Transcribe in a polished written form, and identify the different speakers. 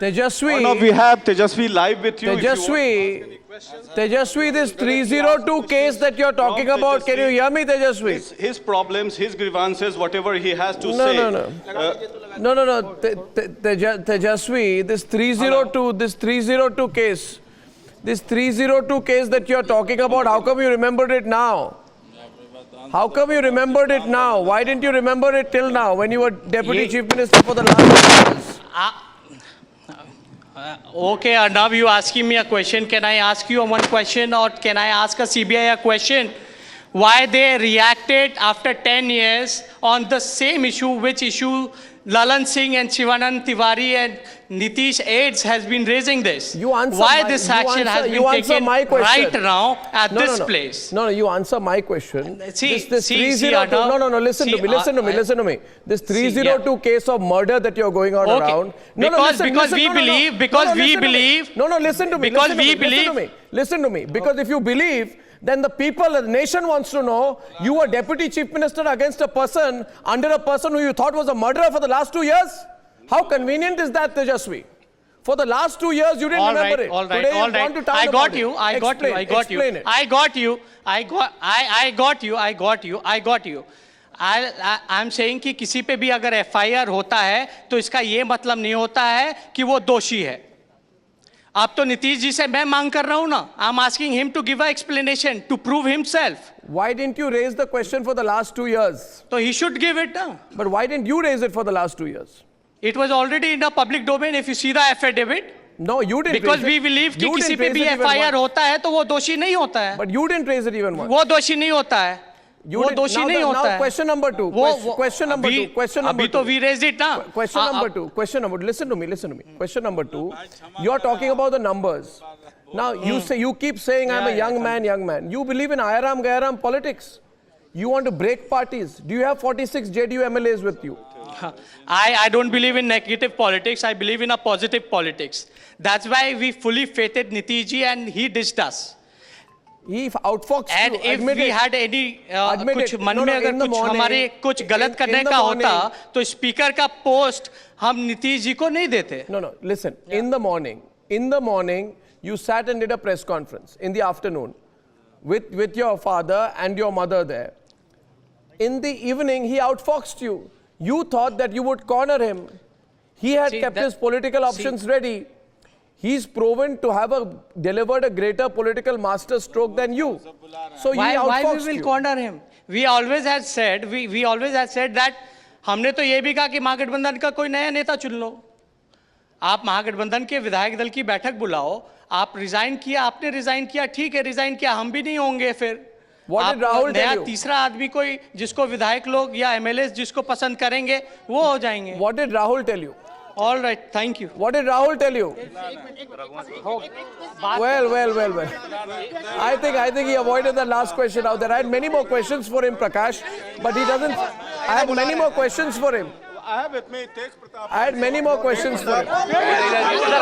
Speaker 1: Tejasvi.
Speaker 2: Oh, no, we have Tejasvi live with you.
Speaker 1: Tejasvi, this 302 case that you're talking about, can you hear me, Tejasvi?
Speaker 2: His problems, his grievances, whatever he has to
Speaker 1: No,
Speaker 2: say.
Speaker 1: no. Tejasvi, this 302 case, that you're talking about, how come you remembered it now? How come you remembered it now? Why didn't you remember it till now when you were Deputy Chief Minister for the last 2 years?
Speaker 3: Okay, Arnab, you asking me a question. Can I ask you one question, or can I ask a CBI a question? Why they reacted after 10 years on the same issue, which issue Lalan Singh and Shivanand Tiwari and Nitish aides has been raising this? Why this action has been taken right now at this place?
Speaker 1: No, you answer my question.
Speaker 3: See,
Speaker 1: this 302, no, listen to me. This 302 case of murder that you're going on around.
Speaker 3: Because we believe.
Speaker 1: Listen to me. Because if you believe, then the people, the nation wants to know you were Deputy Chief Minister against a person, under a person who you thought was a murderer for the last 2 years? How convenient is that, Tejasvi? For the last 2 years, you didn't remember it.
Speaker 3: All right. I got you. I'm saying कि किसी पे भी अगर FIR होता है, तो इसका ये मतलब नहीं होता है कि वो दोषी है. अब तो नीतीश जी से मैं मांग कर रहा हूं ना. I'm asking him to give an explanation to prove himself.
Speaker 1: Why didn't you raise the question for the last 2 years?
Speaker 3: So he should give it.
Speaker 1: But why didn't you raise it for the last 2 years?
Speaker 3: It was already in the public domain. If you see the affidavit.
Speaker 1: No, you didn't.
Speaker 3: Because we believe कि किसी पे भी FIR होता है, तो वो दोषी नहीं होता है.
Speaker 1: But you didn't raise it even once.
Speaker 3: वो दोषी नहीं होता है. वो दोषी नहीं होता है.
Speaker 1: Now question number 2. Question number 2.
Speaker 3: अभी तो we raised it ना.
Speaker 1: Question number 2. Listen to me. Question number 2. You are talking about the numbers. Now you keep saying I'm a young man. You believe in Ayaram Gayaram politics. You want to break parties. Do you have 46 JDU MLAs with you?
Speaker 3: I don't believe in negative politics. I believe in a positive politics. That's why we fully faithed Nitish ji and he ditched us.
Speaker 1: He outfoxed
Speaker 3: and
Speaker 1: you.
Speaker 3: if we had any कुछ मन में अगर कुछ हमारे कुछ गलत करने का होता, तो स्पीकर का पोस्ट हम नीतीश जी को नहीं देते.
Speaker 1: No, listen. In the morning, you sat and did a press conference in the afternoon with your father and your mother there. In the evening, he outfoxed you. You thought that you would corner him. He had kept his political options ready. He's proven to have delivered a greater political master stroke than you. So
Speaker 3: why we will corner him? We always had said that हमने तो ये भी कहा कि महागठबंधन का कोई नया नेता चुन लो. आप महागठबंधन के विधायक दल की बैठक बुलाओ. आप रिजाइन किया, आपने रिजाइन किया, ठीक है, रिजाइन किया, हम भी नहीं होंगे फिर.
Speaker 1: What did Rahul tell you?
Speaker 3: तीसरा आदमी कोई जिसको विधायक लोग या MLAs जिसको पसंद करेंगे वो हो जाएंगे.
Speaker 1: What did Rahul tell you?
Speaker 3: All right, thank you.
Speaker 1: What did Rahul tell you? Well. I think he avoided the last question out there. I had many more questions for him, Prakash, but he doesn't. I had many more questions for him.
Speaker 2: I have with me Tej Pratap.
Speaker 1: I had many more questions for him.